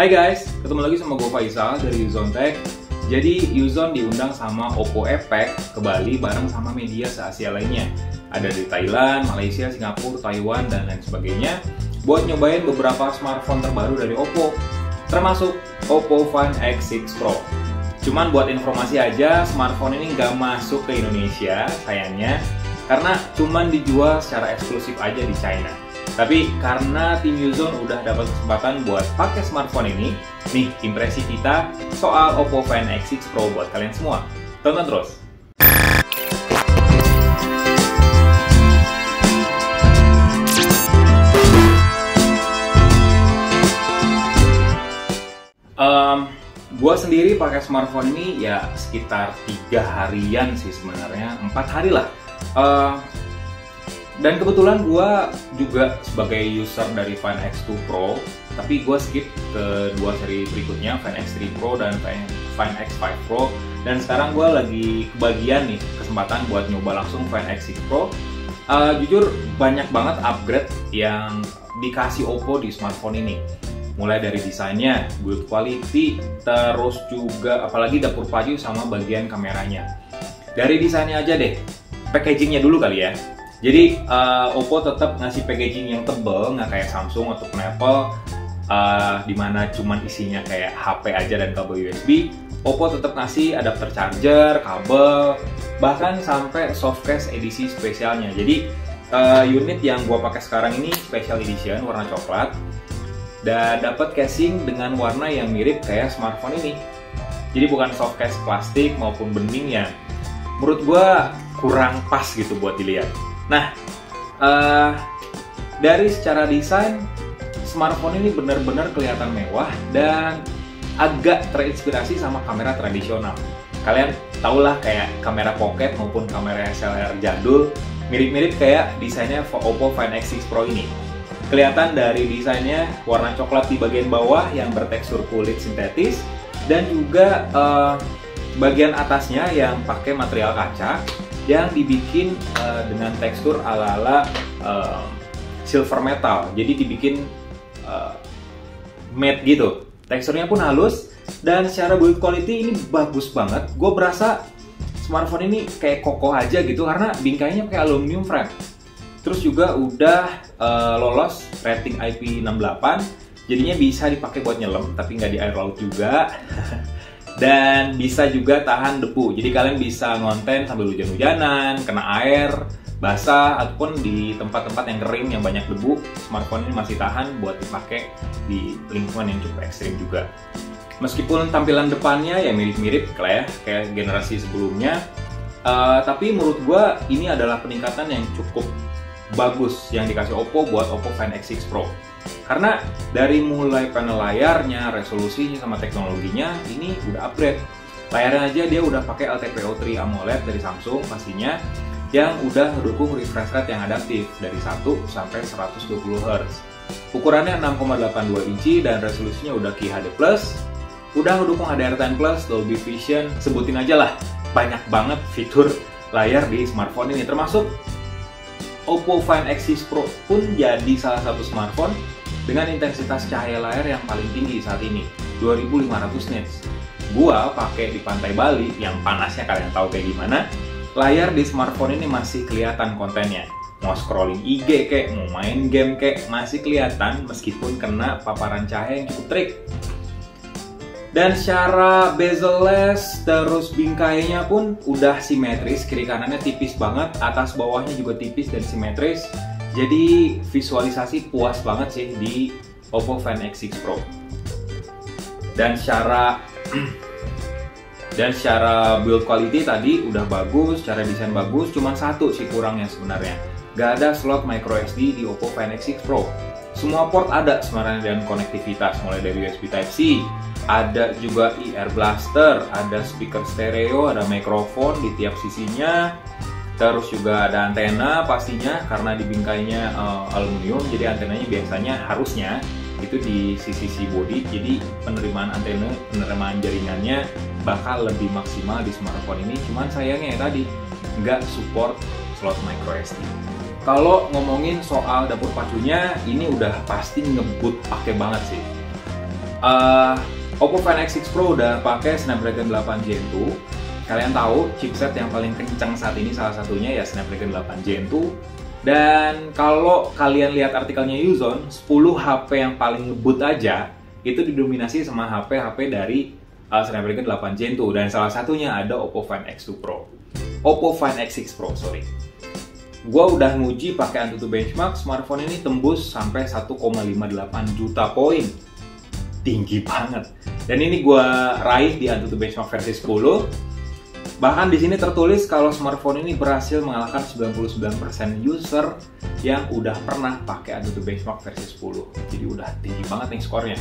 Hai guys, ketemu lagi sama gue Faisal dari Yuzon Tech. Jadi Yuzon diundang sama Oppo APEC ke Bali bareng sama media se-Asia lainnya. Ada di Thailand, Malaysia, Singapura, Taiwan, dan lain sebagainya buat nyobain beberapa smartphone terbaru dari Oppo, termasuk Oppo Find X6 Pro. Cuman buat informasi aja, smartphone ini nggak masuk ke Indonesia sayangnya, karena cuman dijual secara eksklusif aja di China. Tapi karena tim Yuzon udah dapat kesempatan buat pakai smartphone ini, nih impresi kita soal Oppo Find X6 Pro buat kalian semua. Tonton terus! Gua sendiri pakai smartphone ini ya sekitar 3 harian sih sebenarnya, 4 hari lah. Dan kebetulan gue juga sebagai user dari Find X2 Pro, tapi gue skip ke dua seri berikutnya, Find X3 Pro dan Find X5 Pro. Dan sekarang gue lagi kebagian nih kesempatan buat nyoba langsung Find X6 Pro. Jujur banyak banget upgrade yang dikasih Oppo di smartphone ini. Mulai dari desainnya, build quality, terus juga apalagi dapur pacu sama bagian kameranya. Dari desainnya aja deh, packagingnya dulu kali ya. Jadi Oppo tetap ngasih packaging yang tebal, nggak kayak Samsung atau Apple, dimana cuman isinya kayak HP aja dan kabel USB. Oppo tetap ngasih adapter charger, kabel, bahkan sampai softcase edisi spesialnya. Jadi unit yang gua pakai sekarang ini special edition warna coklat dan dapat casing dengan warna yang mirip kayak smartphone ini. Jadi bukan softcase plastik maupun bening ya. Menurut gua kurang pas gitu buat dilihat. Nah, dari secara desain, smartphone ini benar-benar kelihatan mewah dan agak terinspirasi sama kamera tradisional. Kalian tahulah kayak kamera pocket maupun kamera SLR jadul, mirip-mirip kayak desainnya Oppo Find X6 Pro ini. Kelihatan dari desainnya warna coklat di bagian bawah yang bertekstur kulit sintetis dan juga bagian atasnya yang pakai material kaca yang dibikin dengan tekstur ala-ala silver metal. Jadi dibikin matte gitu. Teksturnya pun halus dan secara build quality ini bagus banget. Gue berasa smartphone ini kayak kokoh aja gitu karena bingkainya pakai aluminium frame. Terus juga udah lolos rating IP68. Jadinya bisa dipakai buat nyelam tapi nggak di air laut juga. Dan bisa juga tahan debu, jadi kalian bisa ngonten sambil hujan-hujanan, kena air, basah, ataupun di tempat-tempat yang kering yang banyak debu, smartphone ini masih tahan buat dipakai di lingkungan yang cukup ekstrim juga. Meskipun tampilan depannya ya mirip-mirip kayak generasi sebelumnya, tapi menurut gua ini adalah peningkatan yang cukup bagus yang dikasih Oppo buat Oppo Find X6 Pro. Karena dari mulai panel layarnya, resolusinya, sama teknologinya ini udah upgrade. Layarnya aja dia udah pakai LTPO3 AMOLED dari Samsung pastinya, yang udah dukung refresh rate yang adaptif dari 1 sampai 120 Hz. Ukurannya 6,82 inci dan resolusinya udah QHD+, udah dukung HDR10+, Dolby Vision, sebutin aja lah. Banyak banget fitur layar di smartphone ini, termasuk Oppo Find X6 Pro pun jadi salah satu smartphone dengan intensitas cahaya layar yang paling tinggi saat ini, 2500 nits. Gua pakai di pantai Bali yang panasnya kalian tahu kayak gimana. Layar di smartphone ini masih kelihatan kontennya. Mau scrolling IG kek, mau main game kek, masih kelihatan meskipun kena paparan cahaya yang cukup terik. Dan secara bezel-less, terus bingkainya pun udah simetris, kiri kanannya tipis banget, atas bawahnya juga tipis dan simetris. Jadi visualisasi puas banget sih di Oppo Find X6 Pro. Dan secara build quality tadi udah bagus, secara desain bagus, cuma satu sih kurangnya sebenarnya. Gak ada slot microSD di Oppo Find X6 Pro. Semua port ada sebenarnya dan konektivitas, mulai dari USB Type-C, ada juga ear blaster, ada speaker stereo, ada mikrofon di tiap sisinya, terus juga ada antena pastinya karena di bingkainya aluminium, jadi antenanya biasanya harusnya itu di sisi body, jadi penerimaan antena, penerimaan jaringannya bakal lebih maksimal di smartphone ini. Cuman sayangnya ya tadi nggak support slot microSD. Kalau ngomongin soal dapur pacunya, ini udah pasti ngebut pakai banget sih. Oppo Find X6 Pro udah pakai Snapdragon 8 Gen 2. Kalian tahu chipset yang paling kencang saat ini salah satunya ya Snapdragon 8 Gen 2. Dan kalau kalian lihat artikelnya Uzone, 10 HP yang paling ngebut aja itu didominasi sama HP-HP dari Snapdragon 8 Gen 2, dan salah satunya ada Oppo Find X2 Pro. Oppo Find X6 Pro, sorry. Gua udah nguji pakai AnTuTu benchmark, smartphone ini tembus sampai 1,58 juta poin. Tinggi banget. Dan ini gua raih di AnTuTu benchmark versi 10. Bahkan di sini tertulis kalau smartphone ini berhasil mengalahkan 99% user yang udah pernah pakai AnTuTu benchmark versi 10. Jadi udah tinggi banget nih skornya.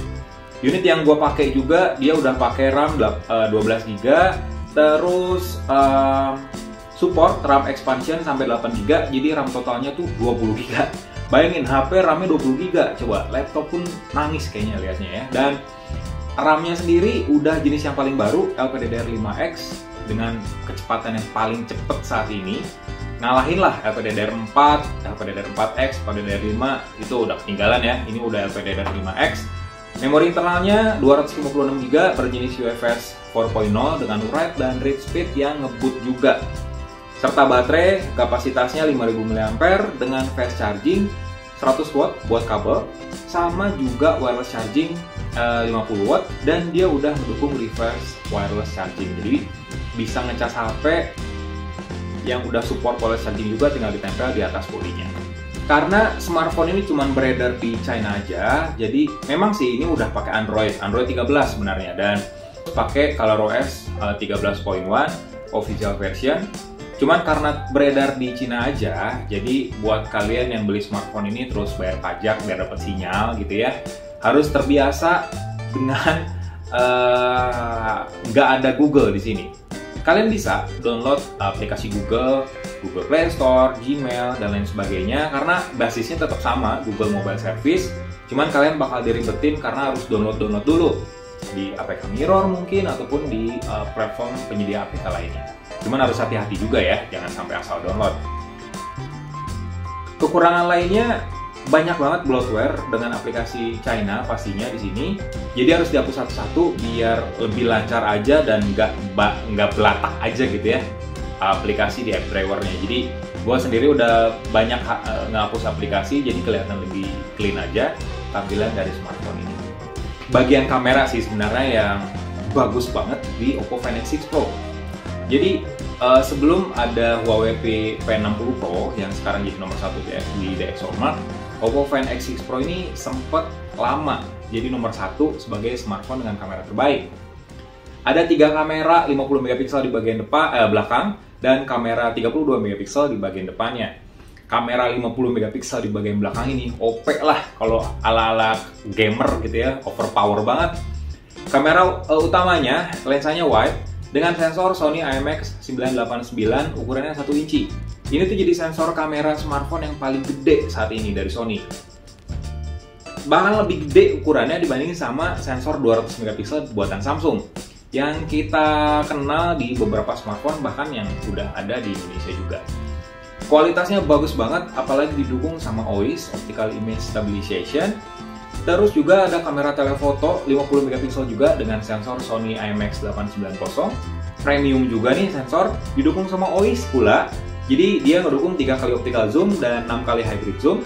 Unit yang gue pakai juga dia udah pakai RAM 12GB, terus support RAM expansion sampai 8GB. Jadi RAM totalnya tuh 20GB. Bayangin HP RAM-nya 20GB. Coba laptop pun nangis kayaknya liatnya ya. Dan RAM-nya sendiri udah jenis yang paling baru, LPDDR5X dengan kecepatan yang paling cepet saat ini. Ngalahin lah LPDDR4, LPDDR4X, LPDDR5 itu udah ketinggalan ya. Ini udah LPDDR5X. Memori internalnya 256GB berjenis UFS 4.0 dengan write dan read speed yang ngebut juga. Serta baterai kapasitasnya 5000 mAh dengan fast charging 100W buat kabel, sama juga wireless charging 50W, dan dia udah mendukung reverse wireless charging. Jadi bisa ngecas HP yang udah support wireless charging juga, tinggal ditempel di atas bodinya. Karena smartphone ini cuma beredar di China aja, jadi memang sih ini udah pakai Android 13 sebenarnya, dan pakai ColorOS 13.1 official version. Cuman karena beredar di Cina aja, jadi buat kalian yang beli smartphone ini terus bayar pajak biar dapat sinyal gitu ya, harus terbiasa dengan nggak ada Google di sini. Kalian bisa download aplikasi Google Play Store, Gmail, dan lain sebagainya, karena basisnya tetap sama, Google Mobile Service. Cuman kalian bakal diribetin karena harus download dulu di APK Mirror mungkin, ataupun di platform penyedia APK lainnya. Cuman harus hati-hati juga ya, jangan sampai asal download. Kekurangan lainnya banyak banget bloatware dengan aplikasi China pastinya di sini. Jadi harus dihapus satu-satu biar lebih lancar aja dan nggak belatak aja gitu ya aplikasi di app drivernya. Jadi gue sendiri udah banyak ngapus aplikasi, jadi kelihatan lebih clean aja tampilan dari smartphone ini. Bagian kamera sih sebenarnya yang bagus banget di Oppo Find X6 Pro. Jadi sebelum ada Huawei P60 Pro yang sekarang jadi nomor 1 di DxOMark, Oppo Find X6 Pro ini sempat lama jadi nomor 1 sebagai smartphone dengan kamera terbaik. Ada 3 kamera 50 megapiksel di bagian belakang dan kamera 32 megapiksel di bagian depannya. Kamera 50 megapiksel di bagian belakang ini OP lah kalau ala-ala gamer gitu ya, overpower banget. Kamera utamanya lensanya wide dengan sensor Sony IMX989 ukurannya 1 inci. Ini tuh jadi sensor kamera smartphone yang paling gede saat ini dari Sony. Bahkan lebih gede ukurannya dibandingin sama sensor 200 megapiksel buatan Samsung yang kita kenal di beberapa smartphone, bahkan yang udah ada di Indonesia juga. Kualitasnya bagus banget, apalagi didukung sama OIS, Optical Image Stabilization. Terus juga ada kamera telefoto 50 megapiksel juga dengan sensor Sony IMX890. Premium juga nih sensor, didukung sama OIS pula. Jadi dia ngedukung 3 kali optical zoom dan 6 kali hybrid zoom.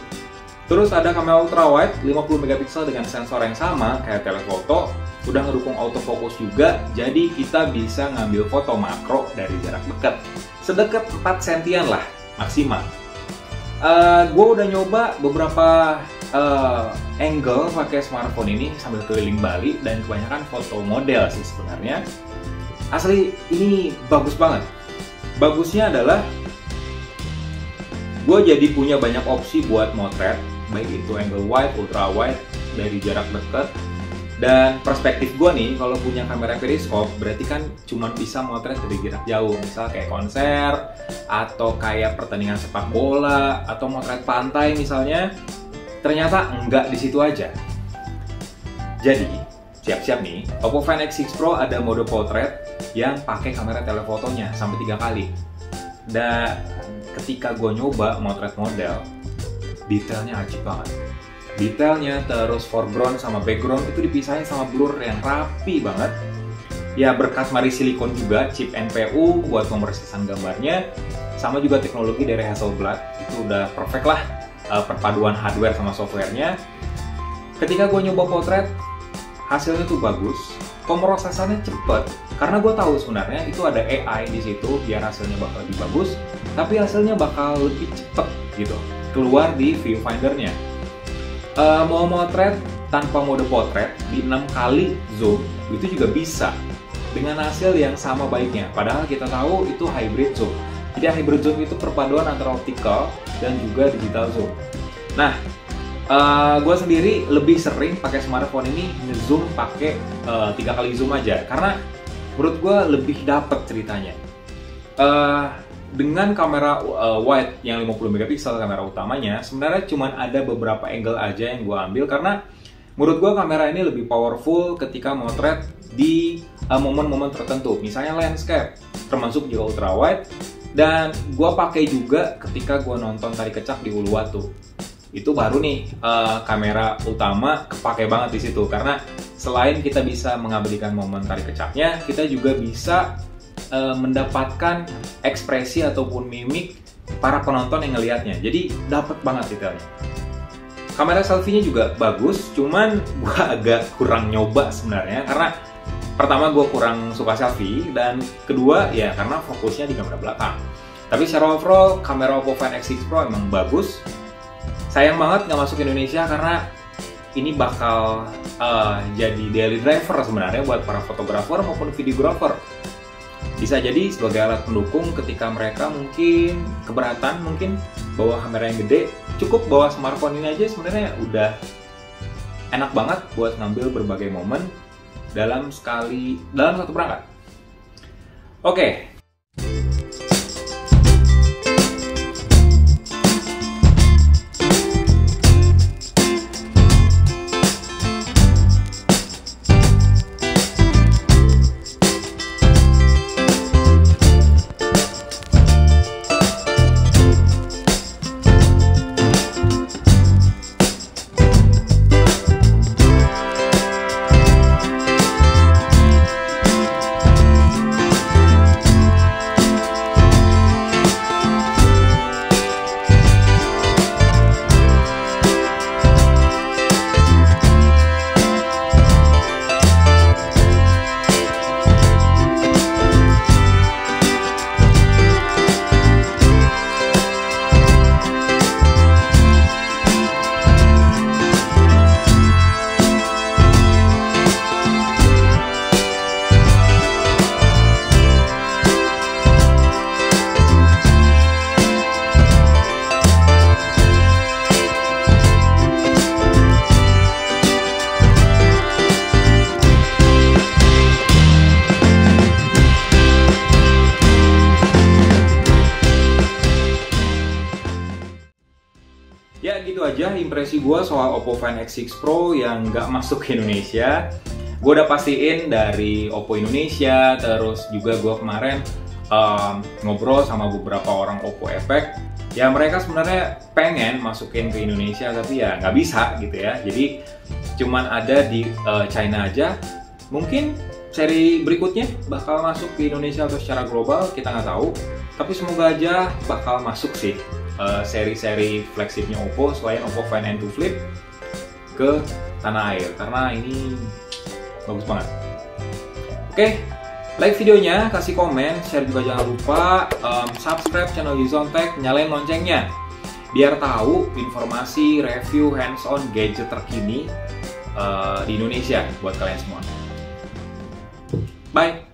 Terus ada kamera ultrawide 50 megapiksel dengan sensor yang sama kayak telefoto. Udah ngedukung autofocus juga, jadi kita bisa ngambil foto makro dari jarak dekat. Sedekat 4 sentian lah maksimal. Gue udah nyoba beberapa angle pakai smartphone ini sambil keliling Bali, dan kebanyakan foto model sih sebenarnya. Asli ini bagus banget. Bagusnya adalah gue jadi punya banyak opsi buat motret, baik itu angle wide, ultra wide, dari jarak dekat. Dan perspektif gue nih, kalau punya kamera periskop, berarti kan cuma bisa motret dari jarak jauh, misal kayak konser, atau kayak pertandingan sepak bola, atau motret pantai misalnya. Ternyata enggak di situ aja. Jadi, siap-siap nih, Oppo Find X6 Pro ada mode portrait yang pakai kamera telefotonya sampai 3 kali. Dan ketika gue nyoba motret model, detailnya ajib banget. detailnya, terus foreground sama background itu dipisahin sama blur yang rapi banget. Ya berkat Mari Silicon juga, chip NPU buat pemrosesan gambarnya, sama juga teknologi dari Hasselblad, itu udah perfect lah perpaduan hardware sama softwarenya. Ketika gue nyoba potret, hasilnya tuh bagus, pemrosesannya cepet, karena gue tahu sebenarnya itu ada AI di situ biar hasilnya bakal lebih bagus, tapi hasilnya bakal lebih cepet gitu keluar di viewfindernya. Mau motret tanpa mode potret di 6 kali zoom itu juga bisa dengan hasil yang sama baiknya, padahal kita tahu itu hybrid zoom. Jadi hybrid zoom itu perpaduan antara optical dan juga digital zoom. Nah, gue sendiri lebih sering pakai smartphone ini ngezoom pakai 3 kali zoom aja, karena menurut gue lebih dapet ceritanya. Dengan kamera wide yang 50 megapiksel kamera utamanya, sebenarnya cuma ada beberapa angle aja yang gue ambil, karena menurut gue kamera ini lebih powerful ketika motret di momen-momen tertentu, misalnya landscape, termasuk juga ultra wide. Dan gue pakai juga ketika gue nonton Tari Kecak di Uluwatu. Itu baru nih kamera utama kepake banget di situ, karena selain kita bisa mengabadikan momen Tari Kecaknya, kita juga bisa mendapatkan ekspresi ataupun mimik para penonton yang ngelihatnya. Jadi dapet banget detailnya. Kamera selfie-nya juga bagus, cuman gue agak kurang nyoba sebenarnya, karena pertama gue kurang suka selfie, dan kedua ya karena fokusnya di kamera belakang. Tapi secara overall kamera Oppo Find X6 Pro emang bagus. Sayang banget nggak masuk Indonesia, karena ini bakal jadi daily driver sebenarnya buat para fotografer maupun videographer. Bisa jadi sebagai alat pendukung ketika mereka mungkin keberatan bawa kamera yang gede, cukup bawa smartphone ini aja sebenarnya udah enak banget buat ngambil berbagai momen dalam satu perangkat. Oke. Ya gitu aja impresi gue soal Oppo Find X6 Pro yang nggak masuk ke Indonesia. Gue udah pastiin dari Oppo Indonesia, terus juga gue kemarin ngobrol sama beberapa orang Oppo Effect. Ya mereka sebenarnya pengen masukin ke Indonesia, tapi ya nggak bisa gitu ya. Jadi cuman ada di China aja. Mungkin seri berikutnya bakal masuk ke Indonesia atau secara global, kita nggak tahu. Tapi semoga aja bakal masuk sih seri-seri flagshipnya Oppo selain Oppo Find N2 Flip ke tanah air, karena ini bagus banget. Oke, like videonya, kasih komen, share juga jangan lupa, subscribe channel Yuzon Tech, nyalain loncengnya biar tahu informasi review hands-on gadget terkini di Indonesia buat kalian semua. Bye!